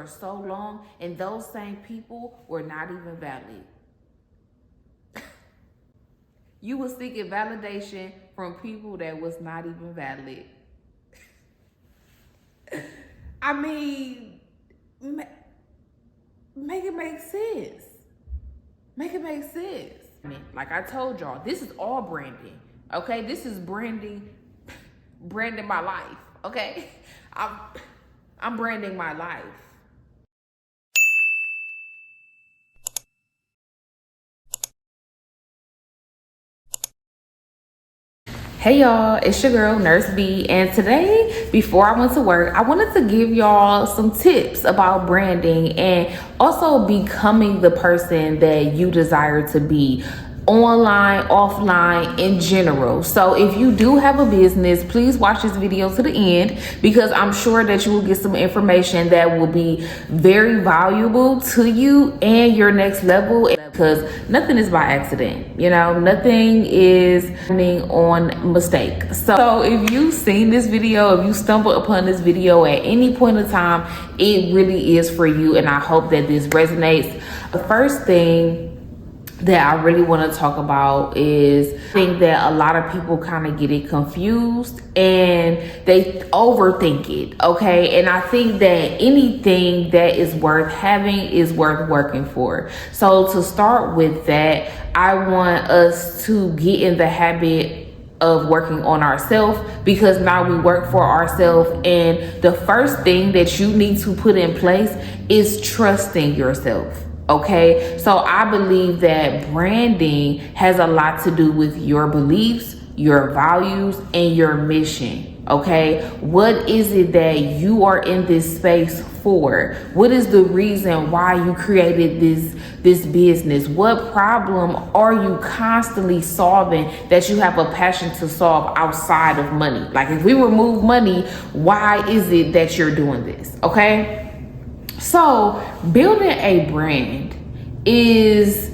for so long, and those same people were not even valid. You was seeking validation from people that was not even valid. I mean, make it make sense. Make it make sense. Like I told y'all, this is all branding. Okay, this is branding my life. Okay, I'm branding my life. Hey y'all, it's your girl Nurse B, and today before I went to work, I wanted to give y'all some tips about branding and also becoming the person that you desire to be, online, offline, in general. So if you do have a business, please watch this video to the end, because I'm sure that you will get some information that will be very valuable to you and your next level, because nothing is by accident, you know, nothing is on mistake. So if you've seen this video, if you stumble upon this video at any point in time, it really is for you, and I hope that this resonates. The first thing that I really want to talk about is, I think that a lot of people kind of get it confused and they overthink it, okay? And I think that anything that is worth having is worth working for. So to start with that, I want us to get in the habit of working on ourselves, because now we work for ourselves, and the first thing that you need to put in place is trusting yourself. Okay, so I believe that branding has a lot to do with your beliefs, your values, and your mission. Okay, what is it that you are in this space for? What is the reason why you created this business? What problem are you constantly solving that you have a passion to solve outside of money? Like, if we remove money, why is it that you're doing this? Okay. So building a brand is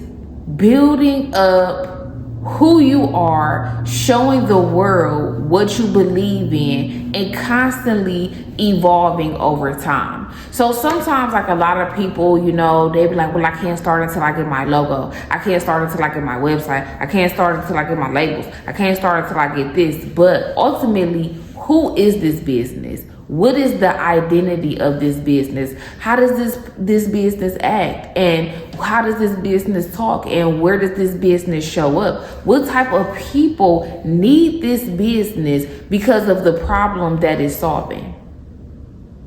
building up who you are, showing the world what you believe in, and constantly evolving over time. So sometimes, like, a lot of people, you know, they be like, well, I can't start until I get my logo. I can't start until I get my website. I can't start until I get my labels. I can't start until I get this. But ultimately, who is this business? What is the identity of this business? How does this business act? And how does this business talk? And where does this business show up? What type of people need this business because of the problem that it's solving?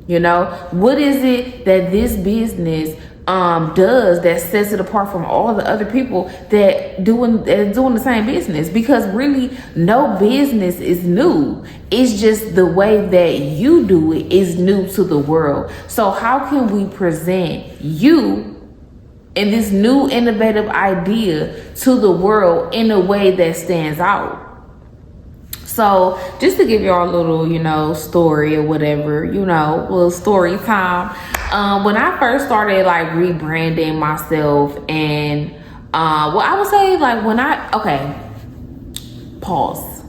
You know, what is it that this business does that sets it apart from all the other people that doing the same business? Because really, no business is new. It's just the way that you do it is new to the world. So how can we present you and this new innovative idea to the world in a way that stands out? So just to give y'all a little, you know, story or whatever, you know, little story time. When I first started like rebranding myself, and well, I would say like pause.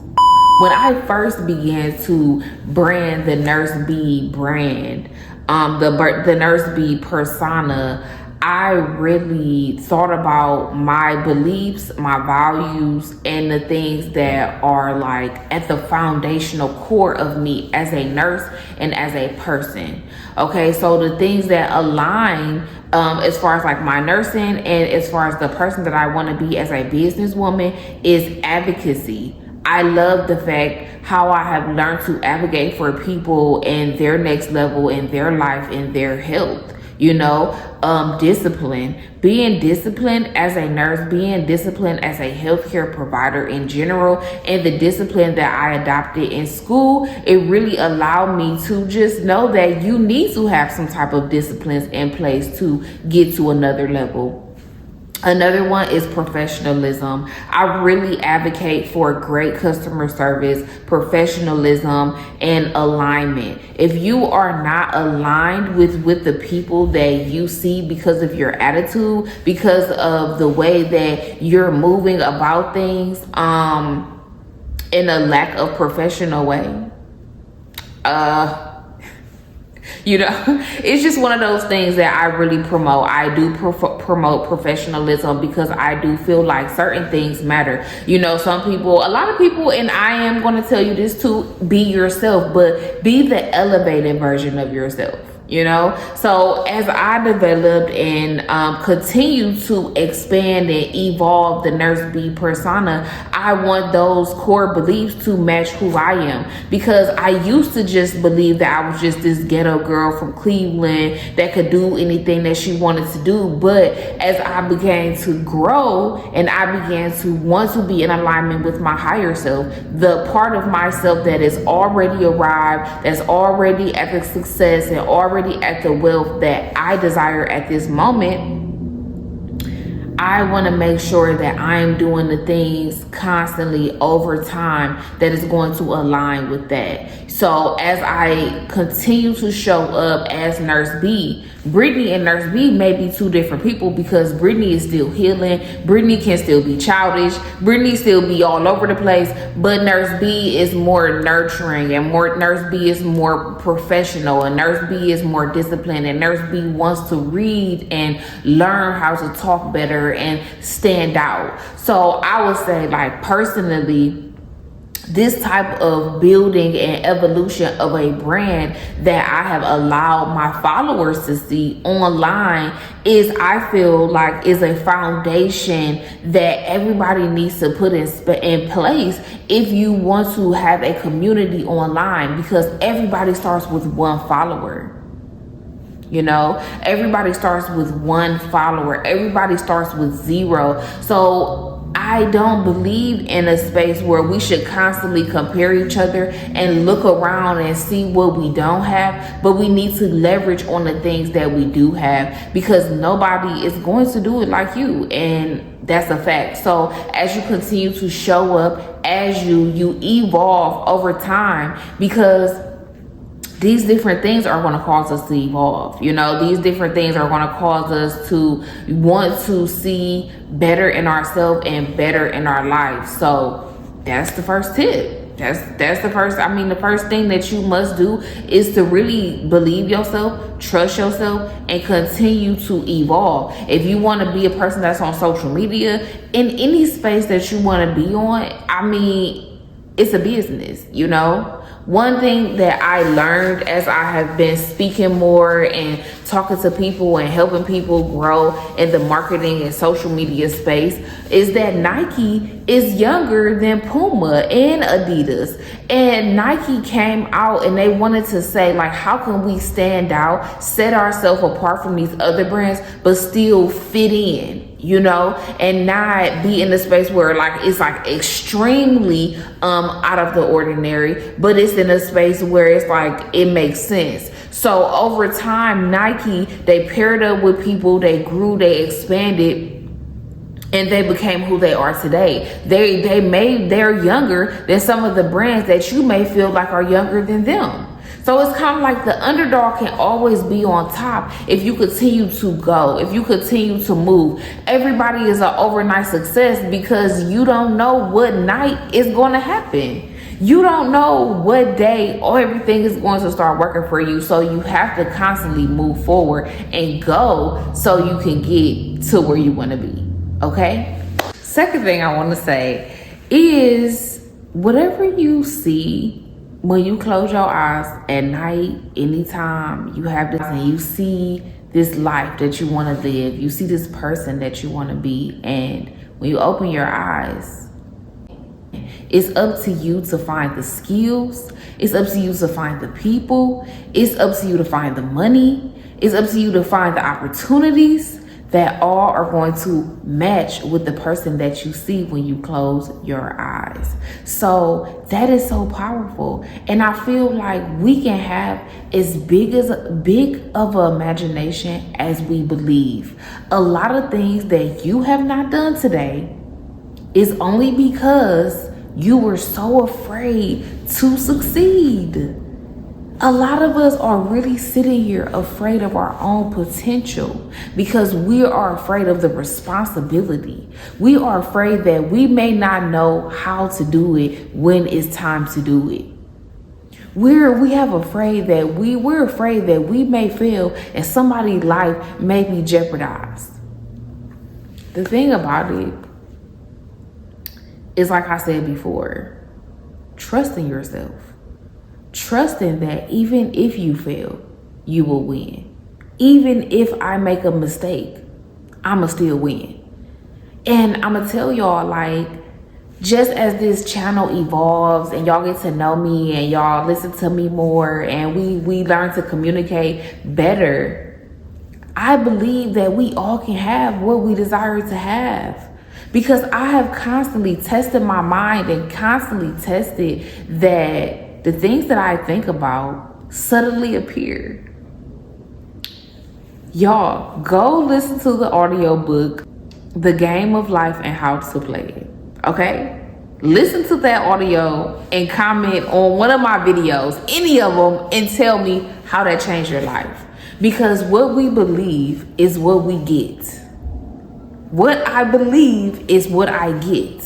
When I first began to brand the Nurse B brand, the Nurse B persona, I really thought about my beliefs, my values, and the things that are like at the foundational core of me as a nurse and as a person. Okay, so the things that align as far as like my nursing and as far as the person that I want to be as a businesswoman is advocacy. I love the fact how I have learned to advocate for people and their next level in their life and their health. You know, discipline, being disciplined as a nurse, being disciplined as a healthcare provider in general, and the discipline that I adopted in school, it really allowed me to just know that you need to have some type of disciplines in place to get to another level. Another one is professionalism. I really advocate for great customer service, professionalism, and alignment. If you are not aligned with the people that you see because of your attitude, because of the way that you're moving about things, in a lack of professional way, You know, it's just one of those things that I really promote. I do promote professionalism because I do feel like certain things matter. You know, some people, a lot of people, and I am going to tell you this too, be yourself, but be the elevated version of yourself. You know, so as I developed and continue to expand and evolve the Nurse B persona, I want those core beliefs to match who I am, because I used to just believe that I was just this ghetto girl from Cleveland that could do anything that she wanted to do. But as I began to grow and I began to want to be in alignment with my higher self, the part of myself that is already arrived, that's already at the success and already at the wealth that I desire at this moment, I want to make sure that I am doing the things constantly over time that is going to align with that. So as I continue to show up as Nurse B, Brittany and Nurse B may be two different people, because Brittany is still healing. Brittany can still be childish. Brittany still be all over the place. But Nurse B is more nurturing, and Nurse B is more professional, and Nurse B is more disciplined, and Nurse B wants to read and learn how to talk better and stand out. So I would say, like, personally, this type of building and evolution of a brand that I have allowed my followers to see online is, I feel like, is a foundation that everybody needs to put in place if you want to have a community online, because everybody starts with one follower. You know, everybody starts with one follower. Everybody starts with zero. So I don't believe in a space where we should constantly compare each other and look around and see what we don't have, but we need to leverage on the things that we do have, because nobody is going to do it like you, and that's a fact. So as you continue to show up, as you evolve over time, because these different things are going to cause us to evolve. You know, these different things are going to cause us to want to see better in ourselves and better in our lives. So that's the first tip. That's the first, the first thing that you must do is to really believe yourself, trust yourself, and continue to evolve. If you want to be a person that's on social media, in any space that you want to be on, it's a business, you know? One thing that I learned as I have been speaking more and talking to people and helping people grow in the marketing and social media space is that Nike is younger than Puma and Adidas. And Nike came out and they wanted to say, like, how can we stand out, set ourselves apart from these other brands, but still fit in? You know, and not be in the space where, like, it's like extremely out of the ordinary, but it's in a space where it's like it makes sense. So over time, Nike, they paired up with people, they grew, they expanded, and they became who they are today. They're younger than some of the brands that you may feel like are younger than them. So it's kind of like the underdog can always be on top if you continue to go, if you continue to move. Everybody is an overnight success because you don't know what night is going to happen. You don't know what day or everything is going to start working for you. So you have to constantly move forward and go so you can get to where you want to be. Okay? Second thing I want to say is, whatever you see when you close your eyes at night, anytime you have this and you see this life that you want to live, you see this person that you want to be, and when you open your eyes, it's up to you to find the skills, it's up to you to find the people, it's up to you to find the money, it's up to you to find the opportunities that all are going to match with the person that you see when you close your eyes. So that is so powerful. And I feel like we can have as big of an imagination as we believe. A lot of things that you have not done today is only because you were so afraid to succeed. A lot of us are really sitting here afraid of our own potential because we are afraid of the responsibility. We are afraid that we may not know how to do it when it's time to do it. we're afraid that we may fail and somebody's life may be jeopardized. The thing about it is, like I said before, trusting yourself. Trusting that even if you fail, you will win. Even if I make a mistake, I'ma still win. And I'ma tell y'all, like, just as this channel evolves and y'all get to know me and y'all listen to me more and we learn to communicate better, I believe that we all can have what we desire to have. Because I have constantly tested my mind and constantly tested that the things that I think about suddenly appear. Y'all, go listen to the audiobook, The Game of Life and How to Play It. Okay? Listen to that audio and comment on one of my videos, any of them, and tell me how that changed your life. Because what we believe is what we get. What I believe is what I get.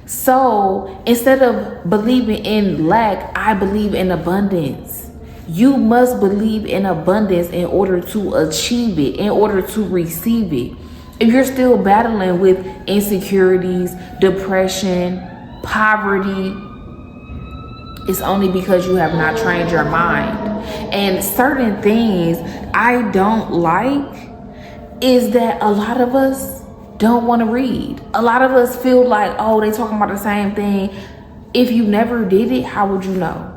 So instead of believing in lack, I believe in abundance. You must believe in abundance in order to achieve it, in order to receive it. If you're still battling with insecurities, depression, poverty, it's only because you have not trained your mind. And certain things I don't like is that a lot of us don't want to read. A lot of us feel like, oh, they talking about the same thing. If you never did it, how would you know?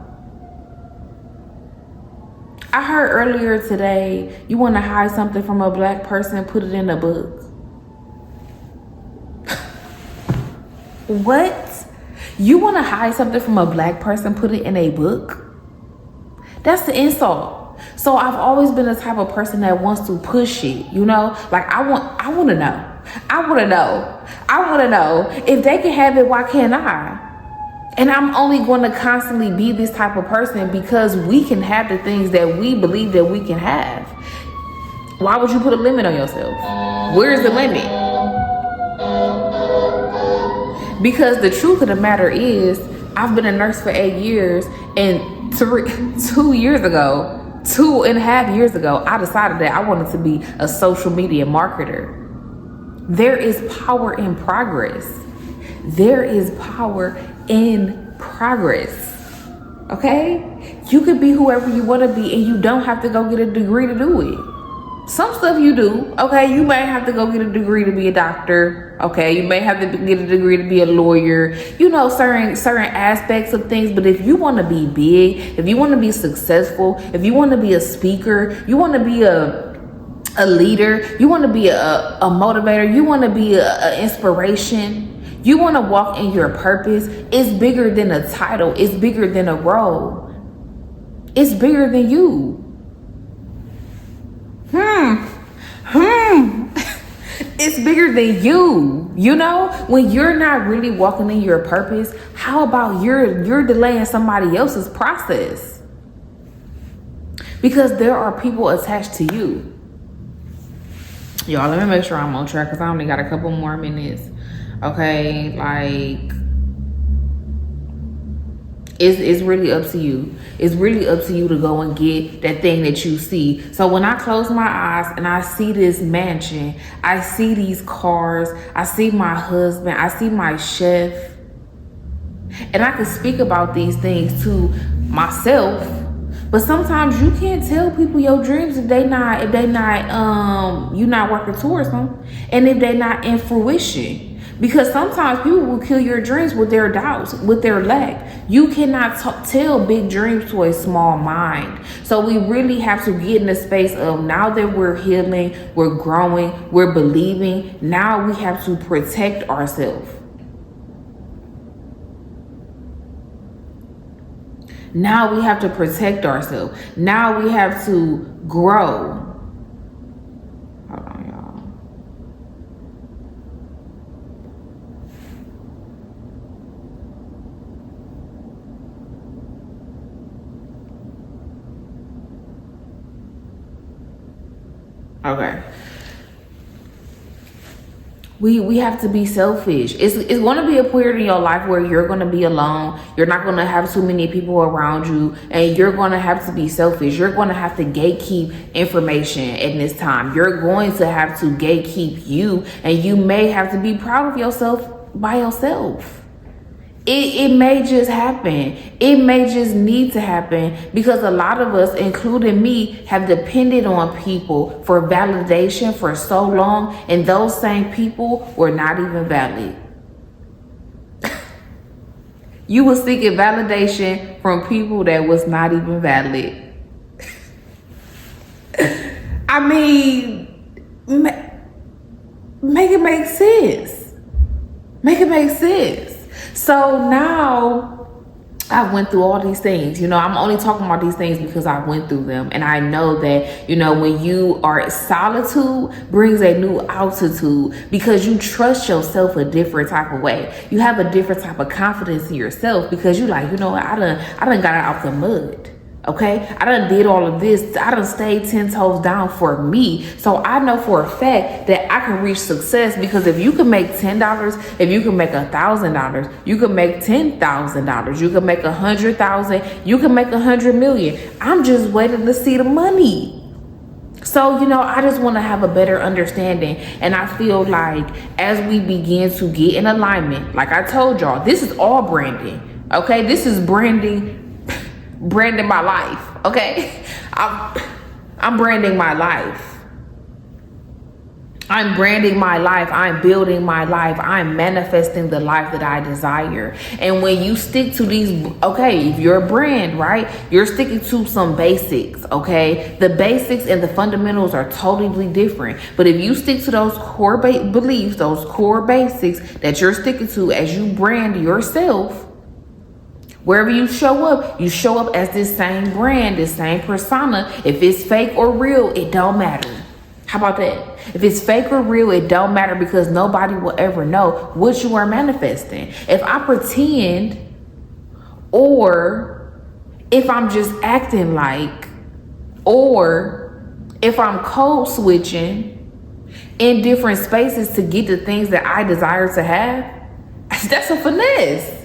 I heard earlier today, you want to hide something from a black person, put it in a book. What? You want to hide something from a black person, put it in a book? That's the insult. So I've always been the type of person that wants to push it, you know? Like I want to know. I want to know. If they can have it, why can't I? And I'm only going to constantly be this type of person because we can have the things that we believe that we can have. Why would you put a limit on yourself? Where's the limit? Because the truth of the matter is, I've been a nurse for 8 years, and 2.5 years ago, I decided that I wanted to be a social media marketer. There is power in progress. There is power in progress. Okay? You could be whoever you want to be, and you don't have to go get a degree to do it. Some stuff you do, okay? You may have to go get a degree to be a doctor, okay? You may have to get a degree to be a lawyer, you know, certain aspects of things. But if you want to be big, if you want to be successful, if you want to be a speaker, you want to be a leader, you want to be a motivator, you want to be a inspiration, you want to walk in your purpose, it's bigger than a title, it's bigger than a role, it's bigger than you. It's bigger than you. You know, when you're not really walking in your purpose, how about you're delaying somebody else's process? Because there are people attached to you. Y'all, let me make sure I'm on track because I only got a couple more minutes. Okay, like, it's really up to you. It's really up to you to go and get that thing that you see. So when I close my eyes and I see this mansion, I see these cars, I see my husband, I see my chef, and I can speak about these things to myself. But sometimes you can't tell people your dreams if you're not working towards them, and if they're not in fruition. Because sometimes people will kill your dreams with their doubts, with their lack. You cannot tell big dreams to a small mind. So we really have to get in the space of, now that we're healing, we're growing, we're believing, now we have to protect ourselves. Now we have to protect ourselves. Now we have to grow. Hold on, y'all. Okay. we have to be selfish. It's going to be a period in your life where you're going to be alone. You're not going to have too many people around you, and you're going to have to be selfish. You're going to have to gatekeep information in this time. You're going to have to gatekeep you, and you may have to be proud of yourself by yourself. It may just happen. It may just need to happen because a lot of us, including me, have depended on people for validation for so long, and those same people were not even valid. You were seeking validation from people that was not even valid. I mean, make it make sense. Make it make sense. So now I went through all these things. I'm only talking about these things because I went through them. And I know that, when you are solitude brings a new altitude because you trust yourself a different type of way. You have a different type of confidence in yourself because you like, what, I done got out the mud. Okay, I done did all of this. I done stayed 10 toes down for me. So I know for a fact that I can reach success because if you can make $10, if you can make $1,000, you can make $10,000, you can make 100,000, you can make 100 million. I'm just waiting to see the money. So, I just want to have a better understanding. And I feel like as we begin to get in alignment, like I told y'all, this is all branding. Okay, this is branding my life. Okay, I'm branding my life. I'm branding my life. I'm building my life. I'm manifesting the life that I desire. And when you stick to these, okay, if you're a brand, right, you're sticking to some basics. Okay, the basics and the fundamentals are totally different. But if you stick to those core beliefs, those core basics that you're sticking to as you brand yourself, wherever you show up as this same brand, this same persona. If it's fake or real, it don't matter. How about that? If it's fake or real, it don't matter because nobody will ever know what you are manifesting. If I pretend or if I'm just acting like, or if I'm code switching in different spaces to get the things that I desire to have, that's a finesse.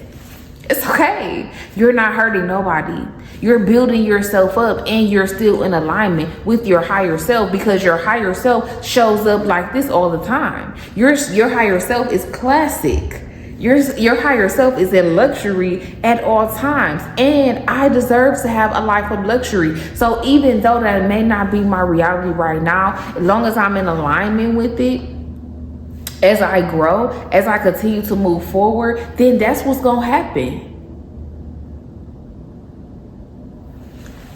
It's okay. You're not hurting nobody. You're building yourself up and you're still in alignment with your higher self because your higher self shows up like this all the time. Your higher self is classic. Your higher self is in luxury at all times. And I deserve to have a life of luxury. So even though that may not be my reality right now, as long as I'm in alignment with it, as I grow, as I continue to move forward, then that's what's going to happen.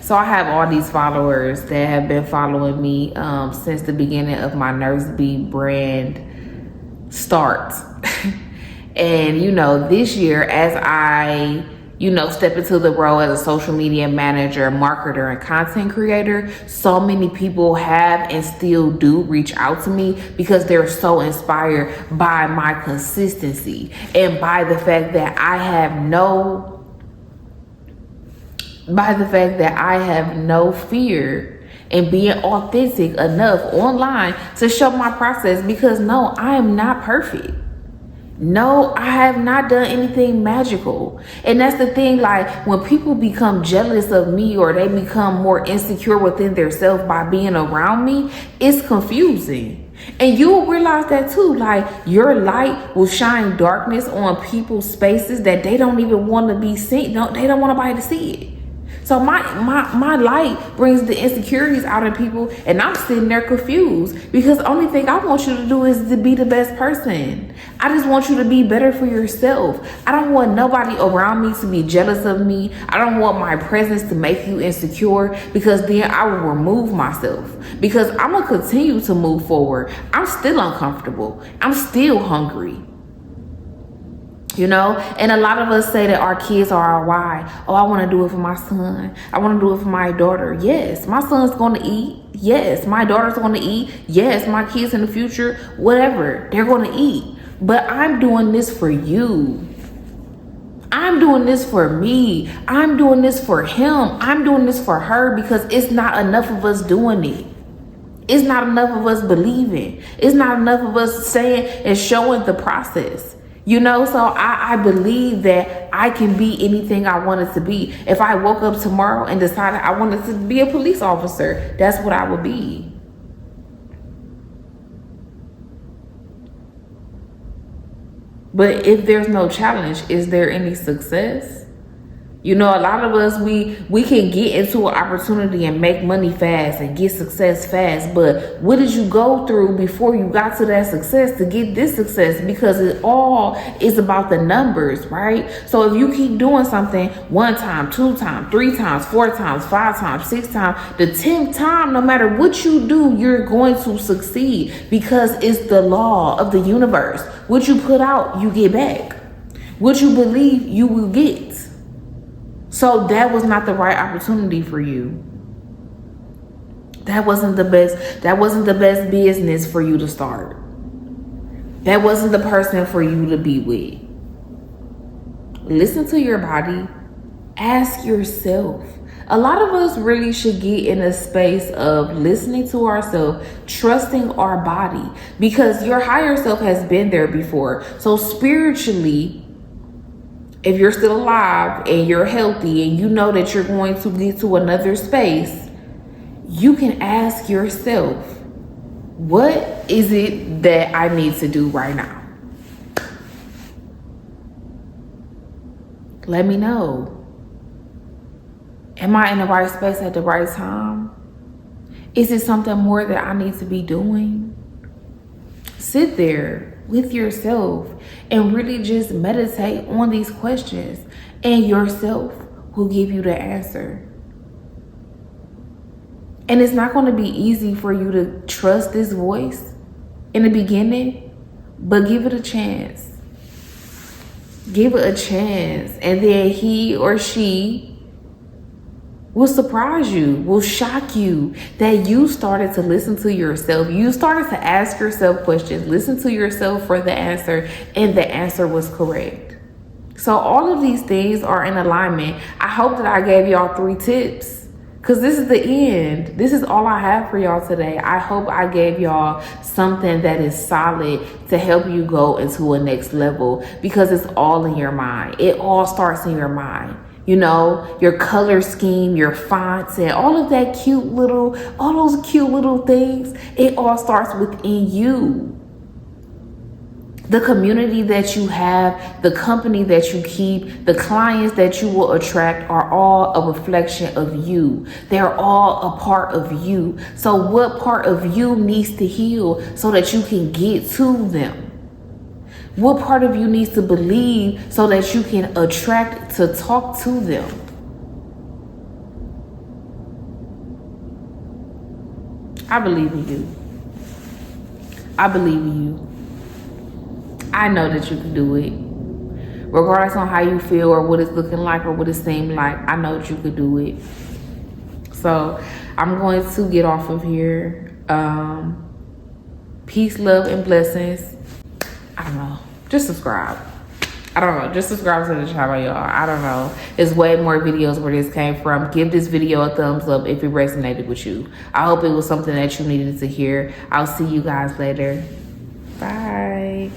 So I have all these followers that have been following me since the beginning of my Nurse B brand start. And, this year as I step into the role as a social media manager, marketer, and content creator, so many people have and still do reach out to me because they're so inspired by my consistency and by the fact that I have no fear in being authentic enough online to show my process because no, I am not perfect. No, I have not done anything magical. And that's the thing, like when people become jealous of me or they become more insecure within themselves by being around me, it's confusing. And you will realize that too, like your light will shine darkness on people's spaces that they don't even want to be seen. No, they don't want nobody to see it. So my light brings the insecurities out of people and I'm sitting there confused because the only thing I want you to do is to be the best person. I just want you to be better for yourself. I don't want nobody around me to be jealous of me. I don't want my presence to make you insecure because then I will remove myself because I'm going to continue to move forward. I'm still uncomfortable. I'm still hungry. And a lot of us say that our kids are our why. Oh, I want to do it for my son. I want to do it for my daughter. Yes, my son's going to eat. Yes, my daughter's going to eat. Yes, my kids in the future, whatever, they're going to eat. But I'm doing this for you. I'm doing this for me. I'm doing this for him. I'm doing this for her because it's not enough of us doing it. It's not enough of us believing. It's not enough of us saying and showing the process. You know, so I believe that I can be anything I wanted to be. If I woke up tomorrow and decided I wanted to be a police officer, that's what I would be. But if there's no challenge, is there any success? You know, a lot of us, we can get into an opportunity and make money fast and get success fast. But what did you go through before you got to that success to get this success? Because it all is about the numbers, right? So if you keep doing something 1 time, 2 times, 3 times, 4 times, 5 times, 6 times, the 10th time, no matter what you do, you're going to succeed because it's the law of the universe. What you put out, you get back. What you believe, you will get. So that was not the right opportunity for you. That wasn't the best business for you to start. That wasn't the person for you to be with. Listen to your body. Ask yourself. A lot of us really should get in a space of listening to ourselves, trusting our body, because your higher self has been there before. So spiritually, if you're still alive and you're healthy and you know that you're going to get to another space, you can ask yourself, what is it that I need to do right now? Let me know. Am I in the right space at the right time? Is it something more that I need to be doing? Sit there with yourself and really just meditate on these questions, and yourself will give you the answer. And it's not going to be easy for you to trust this voice in the beginning, but give it a chance. Give it a chance, and then he or she will surprise you, will shock you that you started to listen to yourself. You started to ask yourself questions, listen to yourself for the answer, and the answer was correct. So all of these things are in alignment. I hope that I gave y'all 3 tips, because this is the end. This is all I have for y'all today. I hope I gave y'all something that is solid to help you go into a next level, because it's all in your mind. It all starts in your mind. You know, your color scheme, your fonts, and all of that all those cute little things, it all starts within you. The community that you have, the company that you keep, the clients that you will attract are all a reflection of you. They're all a part of you. So what part of you needs to heal so that you can get to them? What part of you needs to believe so that you can attract to talk to them? I believe in you. I believe in you. I know that you can do it. Regardless on how you feel or what it's looking like or what it seemed like, I know that you could do it. So I'm going to get off of here. Peace, love, and blessings. I don't know. Just subscribe. I don't know. Just subscribe to the channel, y'all. I don't know. There's way more videos where this came from. Give this video a thumbs up if it resonated with you. I hope it was something that you needed to hear. I'll see you guys later. Bye.